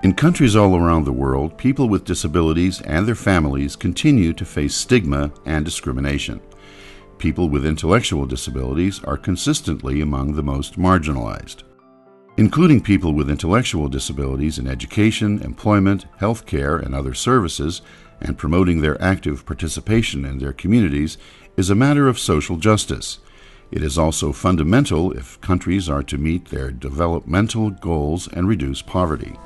In countries all around the world, people with disabilities and their families continue to face stigma and discrimination. People with intellectual disabilities are consistently among the most marginalized. Including people with intellectual disabilities in education, employment, health care, and other services, and promoting their active participation in their communities is a matter of social justice. It is also fundamental if countries are to meet their developmental goals and reduce poverty.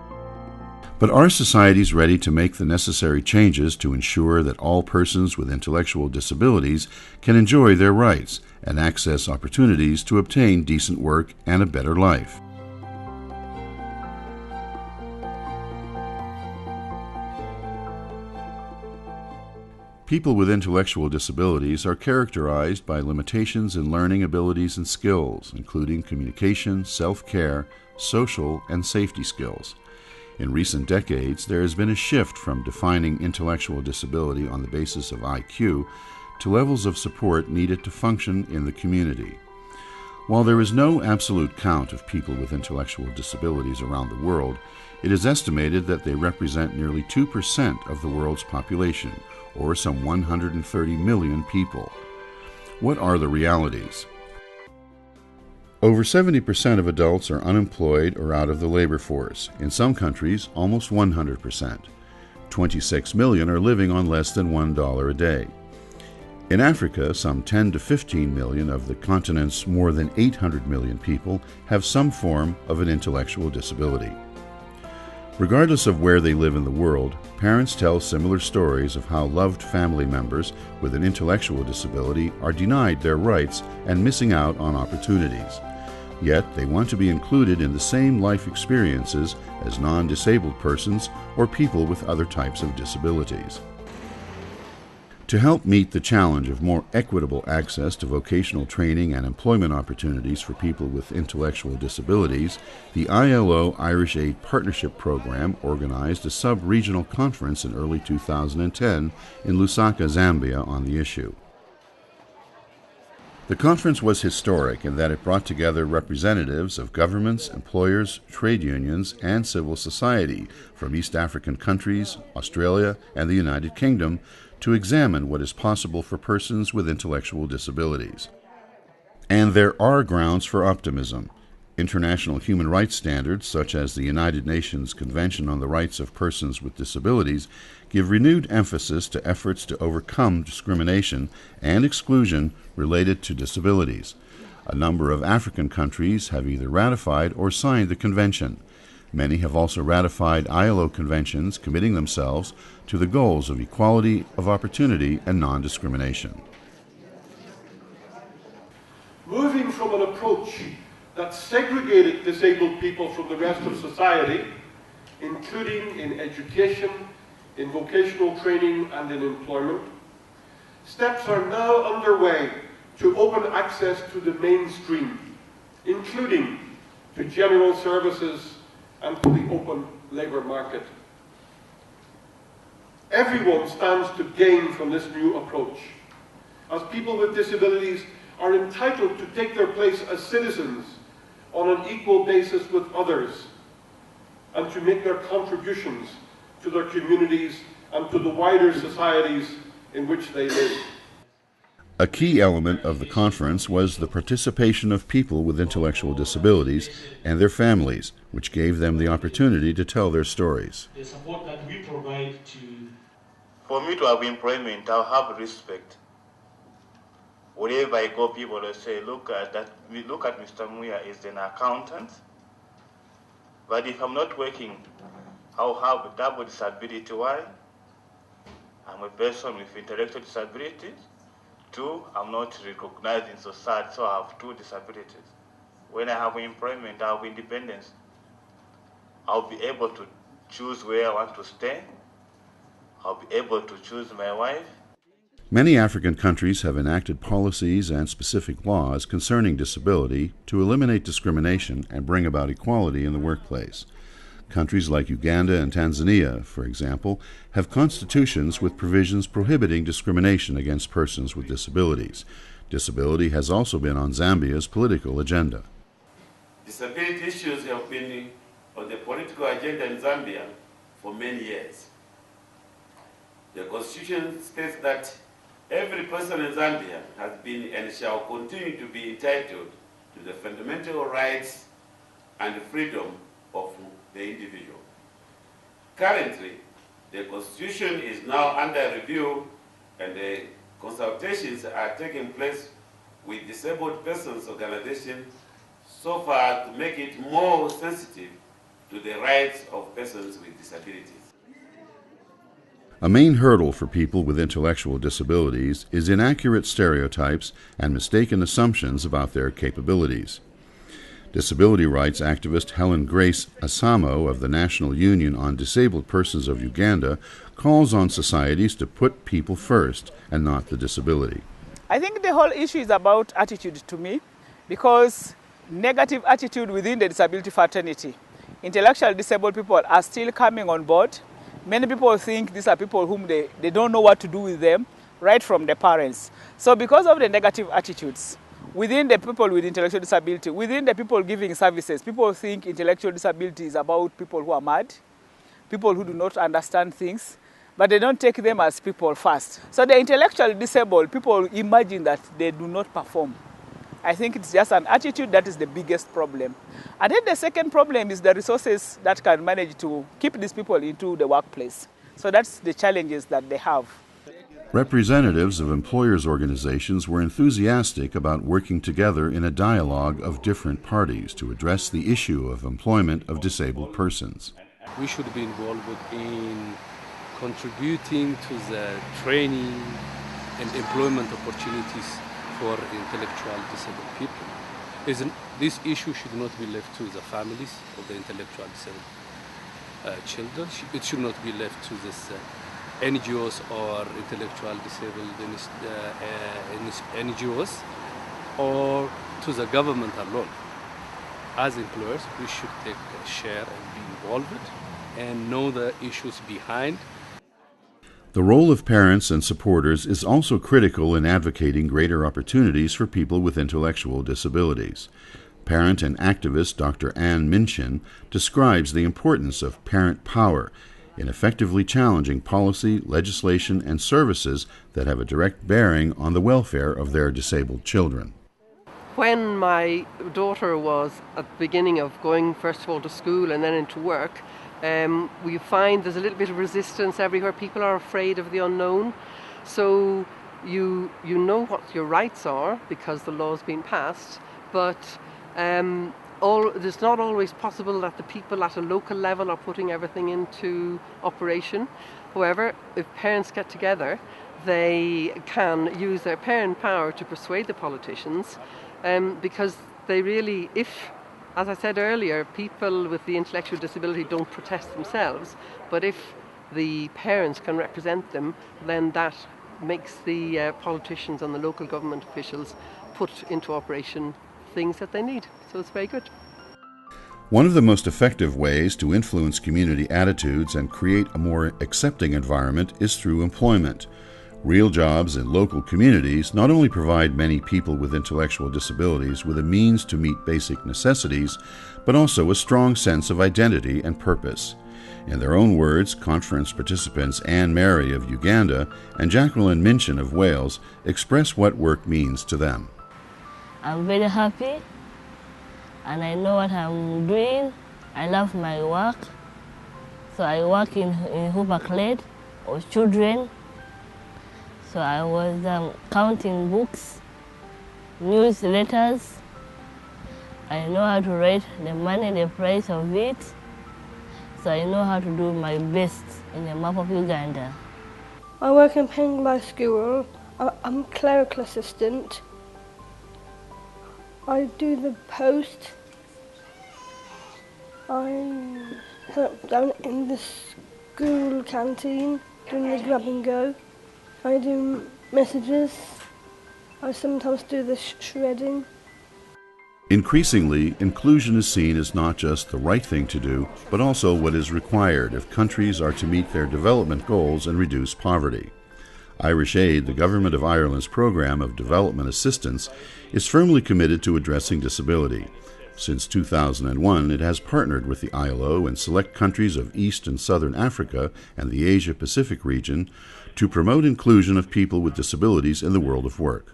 But are societies ready to make the necessary changes to ensure that all persons with intellectual disabilities can enjoy their rights and access opportunities to obtain decent work and a better life? People with intellectual disabilities are characterized by limitations in learning abilities and skills, including communication, self-care, social, and safety skills. In recent decades, there has been a shift from defining intellectual disability on the basis of IQ to levels of support needed to function in the community. While there is no absolute count of people with intellectual disabilities around the world, it is estimated that they represent nearly 2% of the world's population, or some 130 million people. What are the realities? Over 70% of adults are unemployed or out of the labor force. In some countries, almost 100%. 26 million are living on less than $1 a day. In Africa, some 10 to 15 million of the continent's more than 800 million people have some form of an intellectual disability. Regardless of where they live in the world, parents tell similar stories of how loved family members with an intellectual disability are denied their rights and missing out on opportunities. Yet they want to be included in the same life experiences as non-disabled persons or people with other types of disabilities. To help meet the challenge of more equitable access to vocational training and employment opportunities for people with intellectual disabilities, the ILO Irish Aid Partnership Program organized a sub-regional conference in early 2010 in Lusaka, Zambia, on the issue. The conference was historic in that it brought together representatives of governments, employers, trade unions, and civil society from East African countries, Australia, and the United Kingdom to examine what is possible for persons with intellectual disabilities. And there are grounds for optimism. International human rights standards, such as the United Nations Convention on the Rights of Persons with Disabilities, give renewed emphasis to efforts to overcome discrimination and exclusion related to disabilities. A number of African countries have either ratified or signed the convention. Many have also ratified ILO conventions committing themselves to the goals of equality of opportunity and non-discrimination. Moving from an approach that segregated disabled people from the rest of society, including in education, in vocational training, and in employment, steps are now underway to open access to the mainstream, including to general services and to the open labour market. Everyone stands to gain from this new approach, as people with disabilities are entitled to take their place as citizens on an equal basis with others, and to make their contributions to their communities and to the wider societies in which they live. A key element of the conference was the participation of people with intellectual disabilities and their families, which gave them the opportunity to tell their stories. The support that we provide to... For me to have employment, I'll have respect. Wherever I go, people will say, look at Mr. Muya is an accountant. But if I'm not working, I'll have a double disability. Why? I'm a person with intellectual disabilities. 2, I'm not recognized in society, so I have 2 disabilities. When I have employment, I have independence. I'll be able to choose where I want to stay. I'll be able to choose my wife. Many African countries have enacted policies and specific laws concerning disability to eliminate discrimination and bring about equality in the workplace. Countries like Uganda and Tanzania, for example, have constitutions with provisions prohibiting discrimination against persons with disabilities. Disability has also been on Zambia's political agenda. Disability issues have been on the political agenda in Zambia for many years. The Constitution states that every person in Zambia has been and shall continue to be entitled to the fundamental rights and freedom of the individual. Currently, the Constitution is now under review and the consultations are taking place with disabled persons organizations so far to make it more sensitive to the rights of persons with disabilities. A main hurdle for people with intellectual disabilities is inaccurate stereotypes and mistaken assumptions about their capabilities. Disability rights activist Helen Grace Asamo of the National Union on Disabled Persons of Uganda calls on societies to put people first and not the disability. I think the whole issue is about attitude to me, because negative attitude within the disability fraternity. Intellectually disabled people are still coming on board. Many people think these are people whom they don't know what to do with them, right from the parents. So because of the negative attitudes, within the people with intellectual disability, within the people giving services, people think intellectual disability is about people who are mad, people who do not understand things, but they don't take them as people first. So the intellectually disabled, people imagine that they do not perform. I think it's just an attitude that is the biggest problem. And then the second problem is the resources that can manage to keep these people into the workplace. So that's the challenges that they have. Representatives of employers' organizations were enthusiastic about working together in a dialogue of different parties to address the issue of employment of disabled persons. We should be involved in contributing to the training and employment opportunities for intellectual disabled people. This issue should not be left to the families of the intellectual disabled children. It should not be left to this NGOs or intellectual disabled NGOs or to the government alone. As employers, we should take a share and be involved and know the issues behind. The role of parents and supporters is also critical in advocating greater opportunities for people with intellectual disabilities. Parent and activist Dr. Ann Minchin describes the importance of parent power in effectively challenging policy, legislation, and services that have a direct bearing on the welfare of their disabled children. When my daughter was at the beginning of going first of all to school and then into work, we find there's a little bit of resistance everywhere. People are afraid of the unknown. So you know what your rights are because the law's been passed, but it's not always possible that the people at a local level are putting everything into operation. However, if parents get together, they can use their parent power to persuade the politicians, because they really, as I said earlier, people with the intellectual disability don't protest themselves, but if the parents can represent them, then that makes the politicians and the local government officials put into operation things that they need. So it's very good. One of the most effective ways to influence community attitudes and create a more accepting environment is through employment. Real jobs in local communities not only provide many people with intellectual disabilities with a means to meet basic necessities, but also a strong sense of identity and purpose. In their own words, conference participants Anne Mary of Uganda and Jacqueline Minchin of Wales express what work means to them. I'm very happy, and I know what I'm doing. I love my work. So I work in Hooper with children. So I was counting books, newsletters. I know how to write the money, the price of it. So I know how to do my best in the map of Uganda. I work in Penglai School. I'm a clerical assistant. I do the post. I help down in the school canteen, doing the grab and go. I do messages. I sometimes do the shredding. Increasingly, inclusion is seen as not just the right thing to do, but also what is required if countries are to meet their development goals and reduce poverty. Irish Aid, the Government of Ireland's program of development assistance, is firmly committed to addressing disability. Since 2001, it has partnered with the ILO and select countries of East and Southern Africa and the Asia-Pacific region to promote inclusion of people with disabilities in the world of work.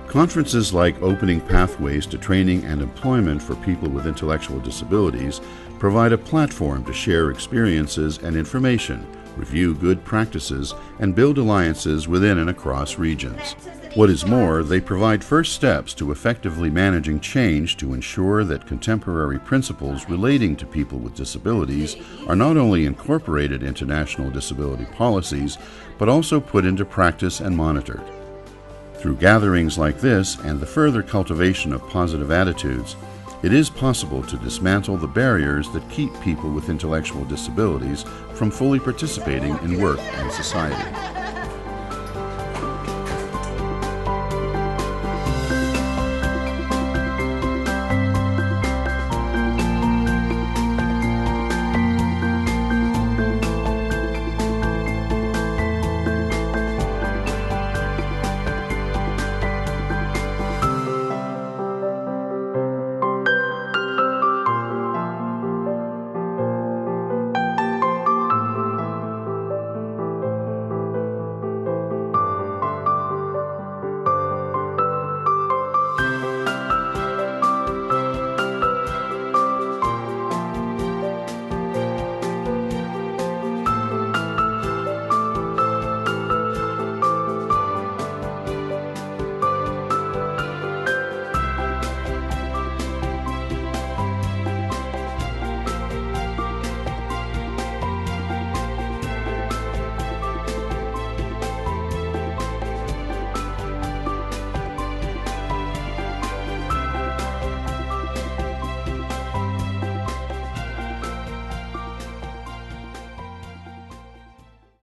Conferences like Opening Pathways to Training and Employment for People with Intellectual Disabilities provide a platform to share experiences and information, review good practices, and build alliances within and across regions. What is more, they provide first steps to effectively managing change to ensure that contemporary principles relating to people with disabilities are not only incorporated into national disability policies, but also put into practice and monitored. Through gatherings like this and the further cultivation of positive attitudes, it is possible to dismantle the barriers that keep people with intellectual disabilities from fully participating in work and society.